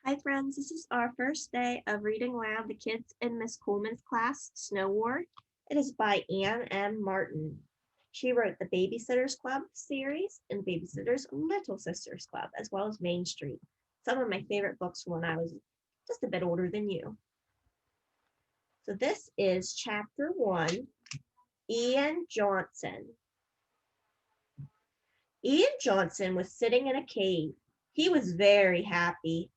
Hi friends, this is our first day of reading aloud the kids in Miss Coleman's class, Snow War. It is by Anne M. Martin. She wrote the Babysitters Club series and Babysitters Little Sisters Club, as well as Main Street. Some of my favorite books from when I was just a bit older than you. So this is chapter 1, Ian Johnson. Ian Johnson was sitting in a cave. He was very happy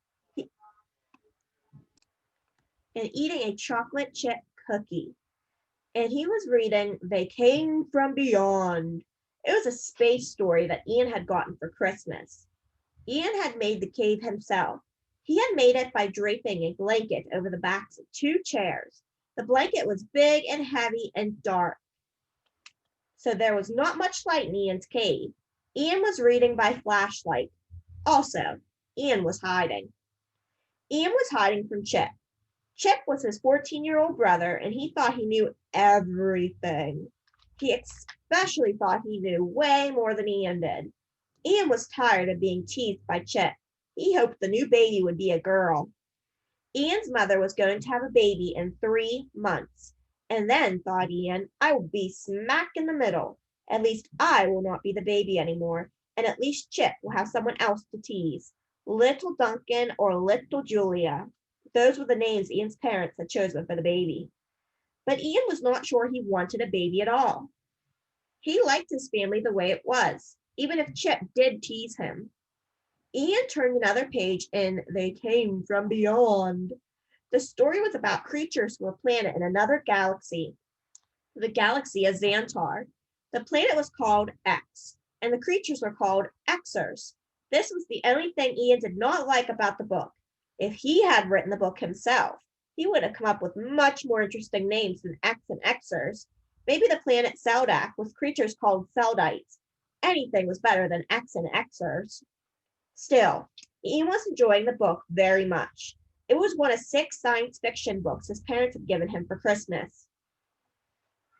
and eating a chocolate chip cookie. And he was reading They Came from Beyond. It was a space story that Ian had gotten for Christmas. Ian had made the cave himself. He had made it by draping a blanket over the backs of 2 chairs. The blanket was big and heavy and dark, so there was not much light in Ian's cave. Ian was reading by flashlight. Also, Ian was hiding. Ian was hiding from Chip. Chip was his 14-year-old brother, and he thought he knew everything. He especially thought he knew way more than Ian did. Ian was tired of being teased by Chip. He hoped the new baby would be a girl. Ian's mother was going to have a baby in 3 months. And then, thought Ian, I will be smack in the middle. At least I will not be the baby anymore, and at least Chip will have someone else to tease. Little Duncan or Little Julia. Those were the names Ian's parents had chosen for the baby. But Ian was not sure he wanted a baby at all. He liked his family the way it was, even if Chip did tease him. Ian turned another page and They Came from Beyond. The story was about creatures from a planet in another galaxy, the galaxy of Xantar. The planet was called X, and the creatures were called Xers. This was the only thing Ian did not like about the book. If he had written the book himself, he would have come up with much more interesting names than X and Xers. Maybe the planet Seldak with creatures called Seldites. Anything was better than X and Xers. Still, Ian was enjoying the book very much. It was one of 6 science fiction books his parents had given him for Christmas.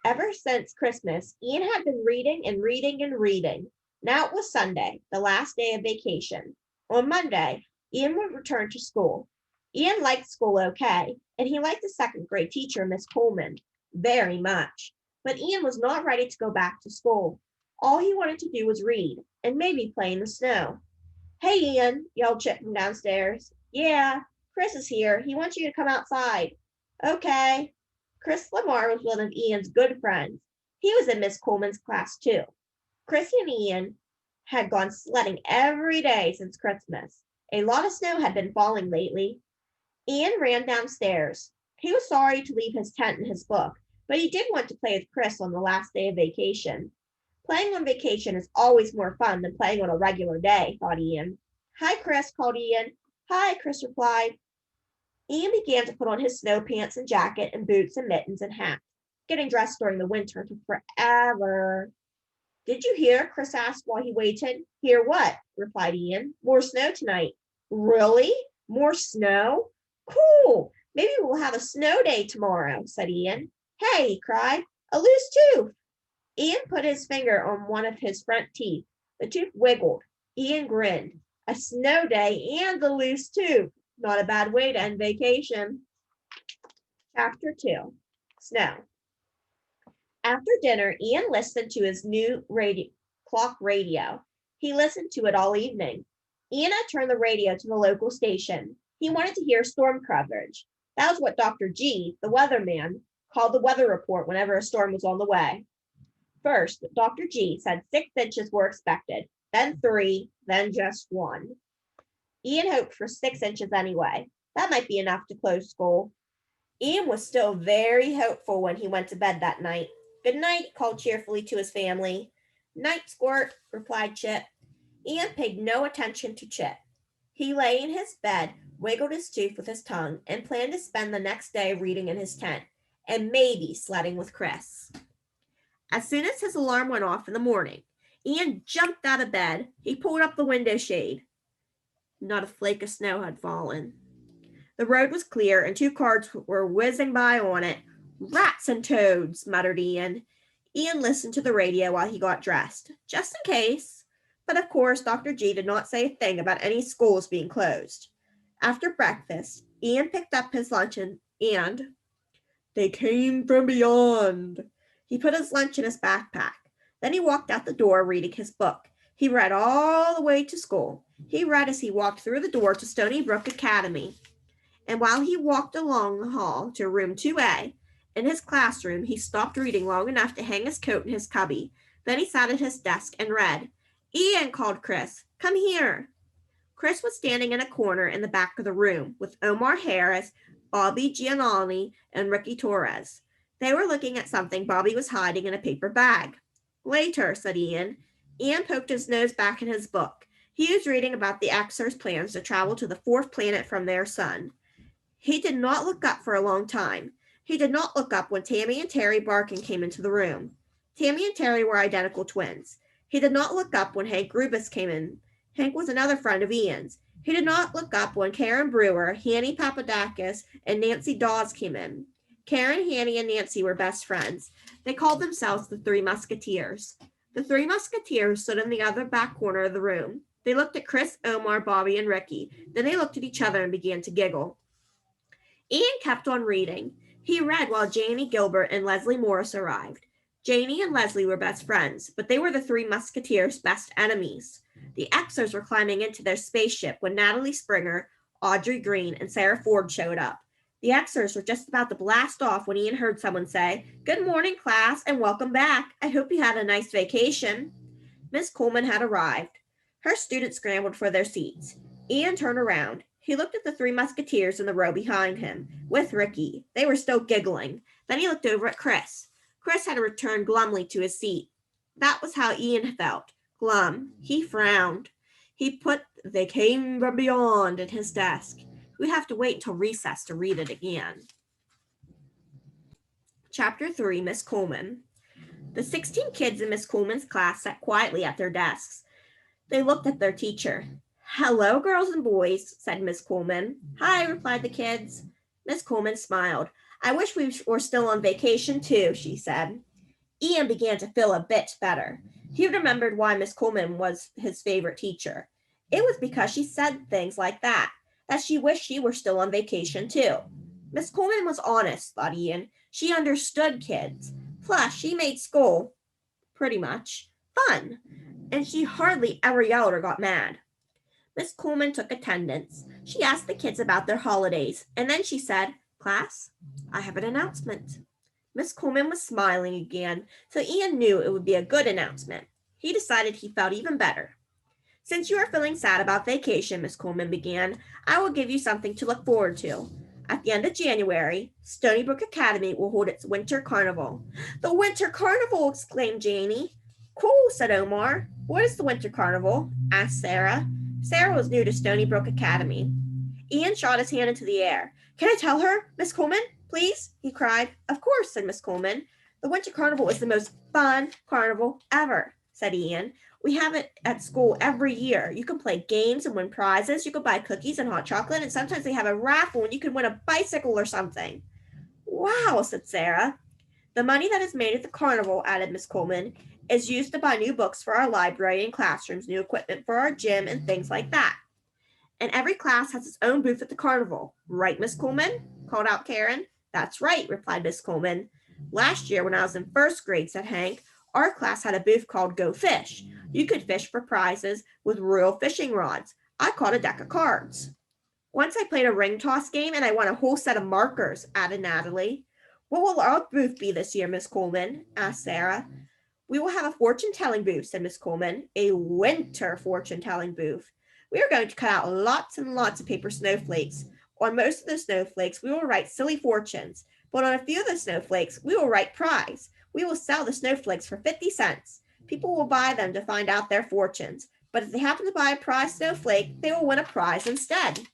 Ever since Christmas, Ian had been reading and reading and reading. Now it was Sunday, the last day of vacation. On Monday, Ian would return to school. Ian liked school okay, and he liked the second grade teacher, Miss Coleman, very much. But Ian was not ready to go back to school. All he wanted to do was read, and maybe play in the snow. Hey, Ian, yelled Chip from downstairs. Yeah, Chris is here. He wants you to come outside. Okay. Chris Lamar was one of Ian's good friends. He was in Miss Coleman's class, too. Chris and Ian had gone sledding every day since Christmas. A lot of snow had been falling lately. Ian ran downstairs. He was sorry to leave his tent and his book, but he did want to play with Chris on the last day of vacation. Playing on vacation is always more fun than playing on a regular day, thought Ian. Hi, Chris, called Ian. Hi, Chris replied. Ian began to put on his snow pants and jacket and boots and mittens and hat. Getting dressed during the winter took forever. Did you hear? Chris asked while he waited. Hear what? Replied Ian. More snow tonight. Really? More snow? Cool. Maybe we'll have a snow day tomorrow, said Ian. Hey, he cried. A loose tooth. Ian put his finger on one of his front teeth. The tooth wiggled. Ian grinned. A snow day and a loose tooth. Not a bad way to end vacation. Chapter 2, Snow. After dinner, Ian listened to his new clock radio. He listened to it all evening. Ian had turned the radio to the local station. He wanted to hear storm coverage. That was what Dr. G, the weatherman, called the weather report whenever a storm was on the way. First, Dr. G said 6 inches were expected, then 3, then just 1. Ian hoped for 6 inches anyway. That might be enough to close school. Ian was still very hopeful when he went to bed that night. Good night, he called cheerfully to his family. Night, Squirt, replied Chip. Ian paid no attention to Chip. He lay in his bed, wiggled his tooth with his tongue, and planned to spend the next day reading in his tent, and maybe sledding with Chris. As soon as his alarm went off in the morning, Ian jumped out of bed. He pulled up the window shade. Not a flake of snow had fallen. The road was clear, and 2 cars were whizzing by on it. Rats and toads, muttered Ian. Ian listened to the radio while he got dressed, just in case. But of course, Dr. G did not say a thing about any schools being closed. After breakfast, Ian picked up his lunch and they came from beyond. He put his lunch in his backpack. Then he walked out the door reading his book. He read all the way to school. He read as he walked through the door to Stony Brook Academy. And while he walked along the hall to room 2A, in his classroom, he stopped reading long enough to hang his coat in his cubby. Then he sat at his desk and read. Ian, called Chris, come here. Chris was standing in a corner in the back of the room with Omar Harris, Bobby Giannani, and Ricky Torres. They were looking at something Bobby was hiding in a paper bag. Later, said Ian. Ian poked his nose back in his book. He was reading about the Xers' plans to travel to the fourth planet from their sun. He did not look up for a long time. He did not look up when Tammy and Terry Barkin came into the room. Tammy and Terry were identical twins. He did not look up when Hank Rubis came in. Hank was another friend of Ian's. He did not look up when Karen Brewer, Hanny Papadakis, and Nancy Dawes came in. Karen, Hanny, and Nancy were best friends. They called themselves the Three Musketeers. The Three Musketeers stood in the other back corner of the room. They looked at Chris, Omar, Bobby, and Ricky. Then they looked at each other and began to giggle. Ian kept on reading. He read while Janie Gilbert and Leslie Morris arrived. Janie and Leslie were best friends, but they were the Three Musketeers' best enemies. The Xers were climbing into their spaceship when Natalie Springer, Audrey Green, and Sarah Ford showed up. The Xers were just about to blast off when Ian heard someone say, "Good morning, class, and welcome back. I hope you had a nice vacation." Miss Coleman had arrived. Her students scrambled for their seats. Ian turned around. He looked at the Three Musketeers in the row behind him, with Ricky. They were still giggling. Then he looked over at Chris. Chris had returned glumly to his seat. That was how Ian felt. Glum. He frowned. He put "They Came from Beyond" in his desk. We'd have to wait until recess to read it again. Chapter 3, Miss Coleman. The 16 kids in Miss Coleman's class sat quietly at their desks. They looked at their teacher. "Hello, girls and boys," said Miss Coleman. "Hi," replied the kids. Miss Coleman smiled. "I wish we were still on vacation, too," she said. Ian began to feel a bit better. He remembered why Miss Coleman was his favorite teacher. It was because she said things like that she wished she were still on vacation, too. Miss Coleman was honest, thought Ian. She understood kids. Plus, she made school, pretty much, fun. And she hardly ever yelled or got mad. Miss Coleman took attendance. She asked the kids about their holidays, and then she said, "Class, I have an announcement." Miss Coleman was smiling again, so Ian knew it would be a good announcement. He decided he felt even better. "Since you are feeling sad about vacation," Miss Coleman began, "I will give you something to look forward to. At the end of January, Stony Brook Academy will hold its winter carnival." "The winter carnival!" exclaimed Janie. "Cool," said Omar. "What is the winter carnival?" asked Sarah. Sarah was new to Stony Brook Academy. Ian shot his hand into the air. "Can I tell her, Miss Coleman, please?" he cried. "Of course," said Miss Coleman. "The winter carnival is the most fun carnival ever," said Ian. "We have it at school every year. You can play games and win prizes. You can buy cookies and hot chocolate, and sometimes they have a raffle and you can win a bicycle or something." "Wow," said Sarah. "The money that is made at the carnival," added Miss Coleman, "is used to buy new books for our library and classrooms, new equipment for our gym, and things like that. And every class has its own booth at the carnival. Right, Miss Coleman?" called out Karen. "That's right," replied Miss Coleman. "Last year when I was in first grade," said Hank, "our class had a booth called Go Fish. You could fish for prizes with real fishing rods. I caught a deck of cards. Once I played a ring toss game and I won a whole set of markers," added Natalie. "What will our booth be this year, Miss Coleman?" asked Sarah. "We will have a fortune-telling booth," said Miss Coleman. "A winter fortune-telling booth. We are going to cut out lots and lots of paper snowflakes. On most of the snowflakes, we will write silly fortunes, but on a few of the snowflakes, we will write prize. We will sell the snowflakes for 50 cents. People will buy them to find out their fortunes, but if they happen to buy a prize snowflake, they will win a prize instead."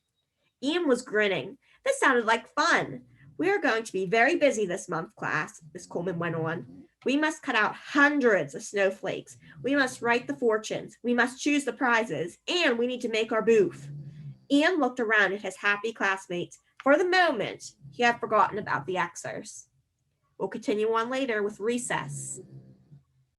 Ian was grinning. This sounded like fun. "We are going to be very busy this month, class," Miss Coleman went on. "We must cut out hundreds of snowflakes. We must write the fortunes. We must choose the prizes, and we need to make our booth." Ian looked around at his happy classmates. For the moment, he had forgotten about the Xers. We'll continue on later with recess.